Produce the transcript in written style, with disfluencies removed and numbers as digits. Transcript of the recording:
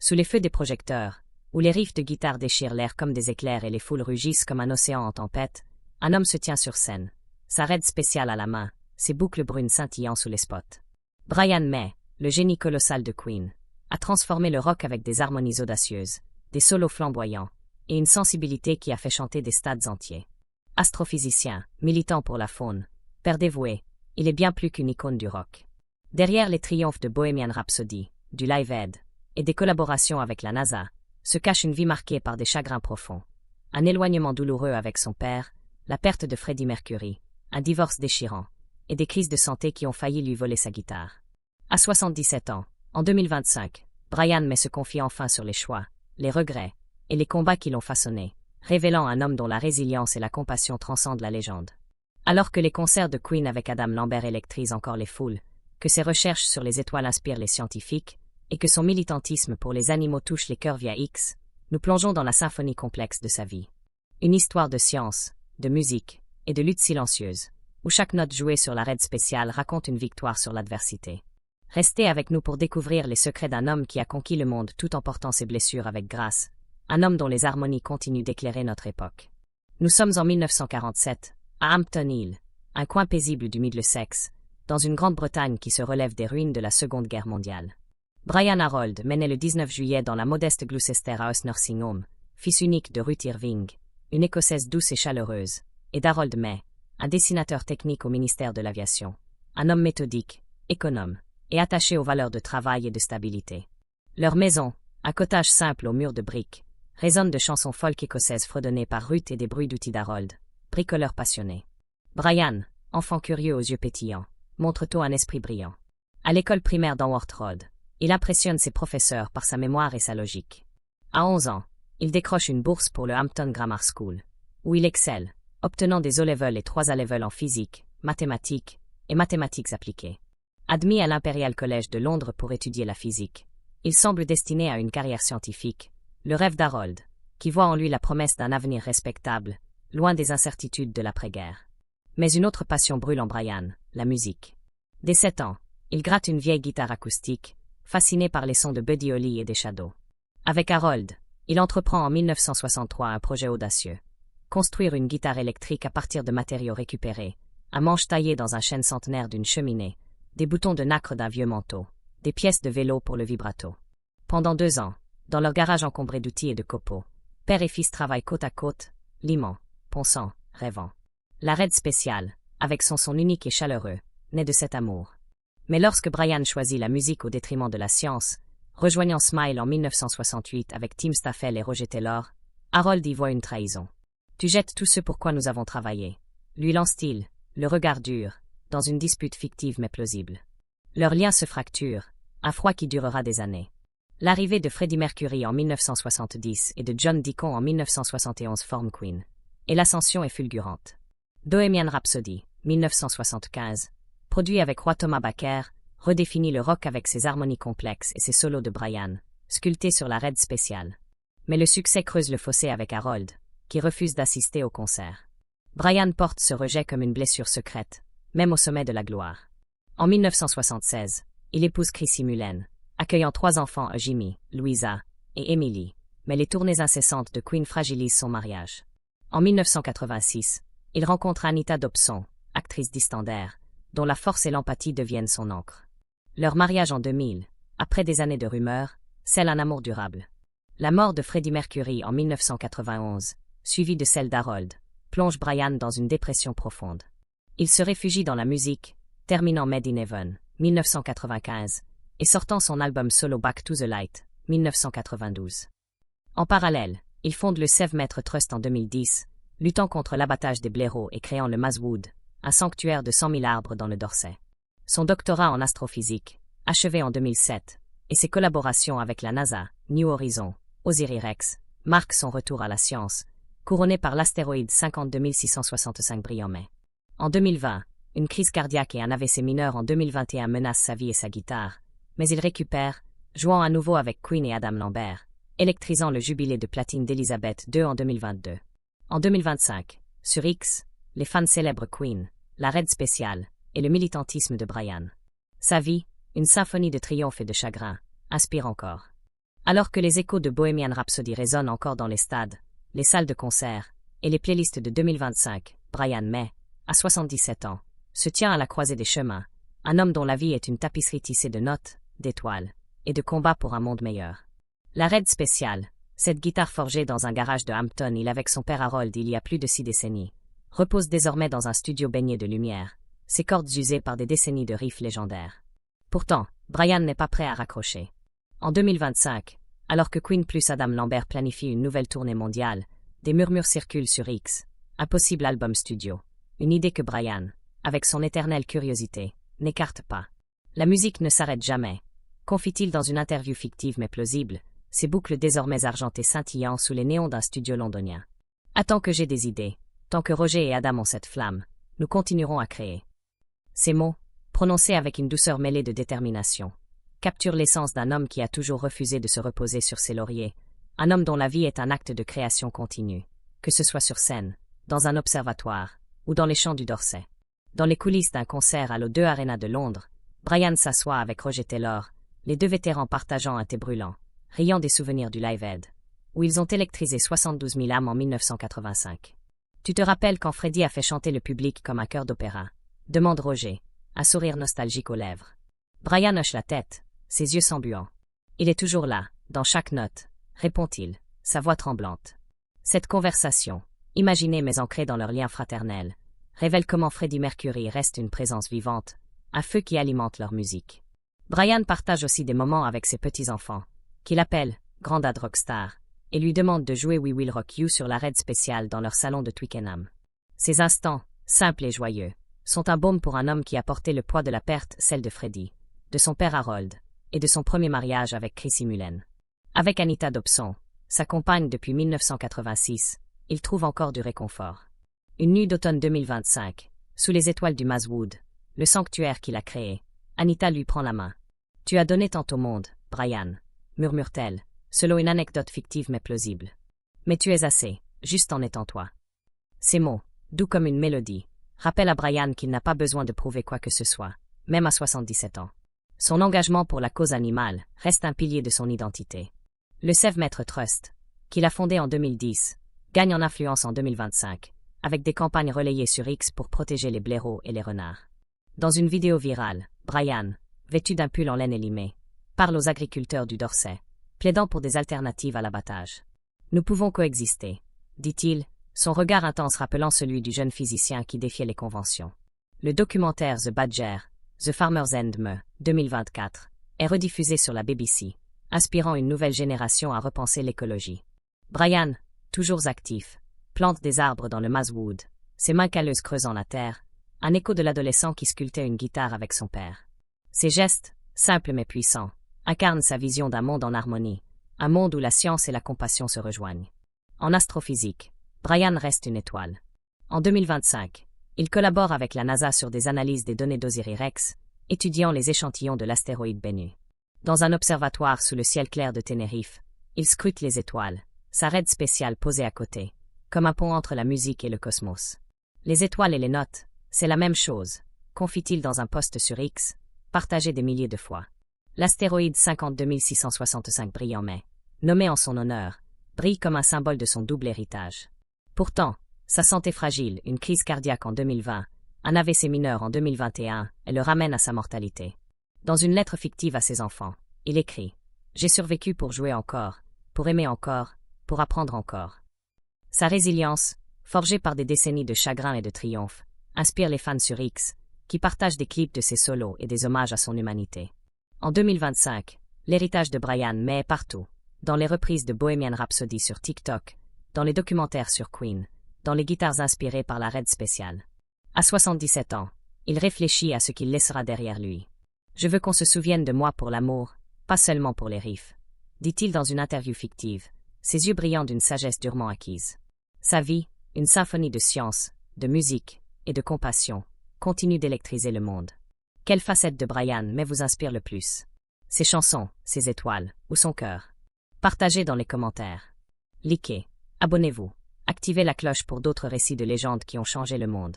Sous les feux des projecteurs, où les riffs de guitare déchirent l'air comme des éclairs et les foules rugissent comme un océan en tempête, un homme se tient sur scène, sa raide spéciale à la main, ses boucles brunes scintillant sous les spots. Brian May, le génie colossal de Queen, a transformé le rock avec des harmonies audacieuses, des solos flamboyants, et une sensibilité qui a fait chanter des stades entiers. Astrophysicien, militant pour la faune, père dévoué, il est bien plus qu'une icône du rock. Derrière les triomphes de Bohemian Rhapsody, du Live Aid, et des collaborations avec la NASA, se cache une vie marquée par des chagrins profonds. Un éloignement douloureux avec son père, la perte de Freddie Mercury, un divorce déchirant, et des crises de santé qui ont failli lui voler sa guitare. À 77 ans, en 2025, Brian May se confie enfin sur les choix, les regrets, et les combats qui l'ont façonné, révélant un homme dont la résilience et la compassion transcendent la légende. Alors que les concerts de Queen avec Adam Lambert électrisent encore les foules, que ses recherches sur les étoiles inspirent les scientifiques, et que son militantisme pour les animaux touche les cœurs via X, nous plongeons dans la symphonie complexe de sa vie. Une histoire de science, de musique, et de lutte silencieuse, où chaque note jouée sur la raide spéciale raconte une victoire sur l'adversité. Restez avec nous pour découvrir les secrets d'un homme qui a conquis le monde tout en portant ses blessures avec grâce, un homme dont les harmonies continuent d'éclairer notre époque. Nous sommes en 1947, à Hampton Hill, un coin paisible du Middlesex, dans une Grande-Bretagne qui se relève des ruines de la Seconde Guerre mondiale. Brian Harold May naît le 19 juillet dans la modeste Gloucester House Nursing Home, fils unique de Ruth Irving, une Écossaise douce et chaleureuse, et d'Harold May, un dessinateur technique au ministère de l'Aviation, un homme méthodique, économe, et attaché aux valeurs de travail et de stabilité. Leur maison, un cottage simple aux murs de briques, résonne de chansons folk écossaises fredonnées par Ruth et des bruits d'outils d'Harold, bricoleur passionné. Brian, enfant curieux aux yeux pétillants, montre tôt un esprit brillant. À l'école primaire d'Anworth Road, il impressionne ses professeurs par sa mémoire et sa logique. À 11 ans, il décroche une bourse pour le Hampton Grammar School, où il excelle, obtenant des O-level et 3 A-level en physique, mathématiques et mathématiques appliquées. Admis à l'Imperial College de Londres pour étudier la physique, il semble destiné à une carrière scientifique, le rêve d'Harold, qui voit en lui la promesse d'un avenir respectable, loin des incertitudes de l'après-guerre. Mais une autre passion brûle en Brian, la musique. Dès 7 ans, il gratte une vieille guitare acoustique, fasciné par les sons de Buddy Holly et des Shadows. Avec Harold, il entreprend en 1963 un projet audacieux. Construire une guitare électrique à partir de matériaux récupérés, un manche taillé dans un chêne centenaire d'une cheminée, des boutons de nacre d'un vieux manteau, des pièces de vélo pour le vibrato. Pendant 2 ans, dans leur garage encombré d'outils et de copeaux, père et fils travaillent côte à côte, limant, ponçant, rêvant. La raide spéciale, avec son son unique et chaleureux, naît de cet amour. Mais lorsque Brian choisit la musique au détriment de la science, rejoignant Smile en 1968 avec Tim Staffel et Roger Taylor, Harold y voit une trahison. Tu jettes tout ce pour quoi nous avons travaillé, lui lance-t-il, le regard dur, dans une dispute fictive mais plausible. Leur lien se fracture, un froid qui durera des années. L'arrivée de Freddie Mercury en 1970 et de John Deacon en 1971 forme Queen, et l'ascension est fulgurante. Bohemian Rhapsody, 1975, produit avec Roy Thomas Baker, redéfinit le rock avec ses harmonies complexes et ses solos de Brian, sculptés sur la raide spéciale. Mais le succès creuse le fossé avec Harold, qui refuse d'assister au concert. Brian porte ce rejet comme une blessure secrète, même au sommet de la gloire. En 1976, il épouse Chrissy Mullen, accueillant 3 enfants, Jimmy, Louisa et Emily, mais les tournées incessantes de Queen fragilisent son mariage. En 1986, il rencontre Anita Dobson, actrice d'Eastenders, dont la force et l'empathie deviennent son encre. Leur mariage en 2000, après des années de rumeurs, scelle un amour durable. La mort de Freddie Mercury en 1991, suivie de celle d'Harold, plonge Brian dans une dépression profonde. Il se réfugie dans la musique, terminant Made in Heaven, 1995, et sortant son album solo Back to the Light, 1992. En parallèle, il fonde le Save Metre Trust en 2010, luttant contre l'abattage des blaireaux et créant le Masewood, un sanctuaire de 100 000 arbres dans le Dorset. Son doctorat en astrophysique, achevé en 2007, et ses collaborations avec la NASA, New Horizons, Osiris-Rex, marquent son retour à la science, couronné par l'astéroïde 52665 brillant mai. En 2020, une crise cardiaque et un AVC mineur en 2021 menacent sa vie et sa guitare, mais il récupère, jouant à nouveau avec Queen et Adam Lambert, électrisant le jubilé de platine d'Elizabeth II en 2022. En 2025, sur X, les fans célèbrent Queen, la raide spéciale, et le militantisme de Brian. Sa vie, une symphonie de triomphe et de chagrin, inspire encore. Alors que les échos de Bohemian Rhapsody résonnent encore dans les stades, les salles de concert et les playlists de 2025, Brian May, à 77 ans, se tient à la croisée des chemins, un homme dont la vie est une tapisserie tissée de notes, d'étoiles et de combats pour un monde meilleur. La Red Special, cette guitare forgée dans un garage de Hampton Hill avec son père Harold il y a plus de 6 décennies, repose désormais dans un studio baigné de lumière, ses cordes usées par des décennies de riffs légendaires. Pourtant, Brian n'est pas prêt à raccrocher. En 2025, alors que Queen plus Adam Lambert planifie une nouvelle tournée mondiale, des murmures circulent sur X, un possible album studio. Une idée que Brian, avec son éternelle curiosité, n'écarte pas. La musique ne s'arrête jamais, confie-t-il dans une interview fictive mais plausible, ses boucles désormais argentées scintillant sous les néons d'un studio londonien. « Tant que j'ai des idées, tant que Roger et Adam ont cette flamme, nous continuerons à créer. » Ces mots, prononcés avec une douceur mêlée de détermination, capturent l'essence d'un homme qui a toujours refusé de se reposer sur ses lauriers, un homme dont la vie est un acte de création continue, que ce soit sur scène, dans un observatoire, ou dans les champs du Dorset. Dans les coulisses d'un concert à l'O2 Arena de Londres, Brian s'assoit avec Roger Taylor, les deux vétérans partageant un thé brûlant, riant des souvenirs du Live Aid, où ils ont électrisé 72 000 âmes en 1985. « Tu te rappelles quand Freddie a fait chanter le public comme un chœur d'opéra ?» demande Roger, un sourire nostalgique aux lèvres. Brian hoche la tête, ses yeux s'embuant. « Il est toujours là, dans chaque note, » répond-il, sa voix tremblante. Cette conversation, imaginée mais ancrée dans leur lien fraternel, révèle comment Freddie Mercury reste une présence vivante, un feu qui alimente leur musique. Brian partage aussi des moments avec ses petits-enfants, qu'il appelle « Grandad Rockstar », et lui demande de jouer We Will Rock You sur la Red Special dans leur salon de Twickenham. Ces instants, simples et joyeux, sont un baume pour un homme qui a porté le poids de la perte, celle de Freddie, de son père Harold, et de son premier mariage avec Chrissy Mullen. Avec Anita Dobson, sa compagne depuis 1986, il trouve encore du réconfort. Une nuit d'automne 2025, sous les étoiles du Maswood, le sanctuaire qu'il a créé, Anita lui prend la main. « Tu as donné tant au monde, Brian », murmure-t-elle, selon une anecdote fictive mais plausible. « Mais tu es assez, juste en étant toi. » Ces mots, doux comme une mélodie, rappellent à Brian qu'il n'a pas besoin de prouver quoi que ce soit, même à 77 ans. Son engagement pour la cause animale reste un pilier de son identité. Le Save Maître Trust, qu'il a fondé en 2010, gagne en influence en 2025, avec des campagnes relayées sur X pour protéger les blaireaux et les renards. Dans une vidéo virale, Brian, vêtu d'un pull en laine élimé, parle aux agriculteurs du Dorset, plaidant pour des alternatives à l'abattage. « Nous pouvons coexister », dit-il, son regard intense rappelant celui du jeune physicien qui défiait les conventions. Le documentaire The Badger, The Farmer's End Me, 2024, est rediffusé sur la BBC, inspirant une nouvelle génération à repenser l'écologie. Brian, toujours actif, plante des arbres dans le Maswood, ses mains calleuses creusant la terre, un écho de l'adolescent qui sculptait une guitare avec son père. Ses gestes, simples mais puissants, incarnent sa vision d'un monde en harmonie, un monde où la science et la compassion se rejoignent. En astrophysique, Brian reste une étoile. En 2025, il collabore avec la NASA sur des analyses des données d'Osiris-Rex, étudiant les échantillons de l'astéroïde Bennu. Dans un observatoire sous le ciel clair de Tenerife, il scrute les étoiles, sa Red Special posée à côté, comme un pont entre la musique et le cosmos. Les étoiles et les notes, c'est la même chose, confie-t-il dans un post sur X, partagé des milliers de fois. L'astéroïde 52665 brille en mai, nommé en son honneur, brille comme un symbole de son double héritage. Pourtant, sa santé fragile, une crise cardiaque en 2020, un AVC mineur en 2021, elle le ramène à sa mortalité. Dans une lettre fictive à ses enfants, il écrit « J'ai survécu pour jouer encore, pour aimer encore, pour apprendre encore. » Sa résilience, forgée par des décennies de chagrin et de triomphe, inspire les fans sur X, qui partagent des clips de ses solos et des hommages à son humanité. En 2025, l'héritage de Brian May est partout, dans les reprises de Bohemian Rhapsody sur TikTok, dans les documentaires sur Queen, dans les guitares inspirées par la Red Special. À 77 ans, il réfléchit à ce qu'il laissera derrière lui. « Je veux qu'on se souvienne de moi pour l'amour, pas seulement pour les riffs », dit-il dans une interview fictive, ses yeux brillants d'une sagesse durement acquise. Sa vie, une symphonie de science, de musique et de compassion, continue d'électriser le monde. Quelle facette de Brian May vous inspire le plus? Ses chansons, ses étoiles, ou son cœur? Partagez dans les commentaires. Likez, abonnez-vous, activez la cloche pour d'autres récits de légendes qui ont changé le monde.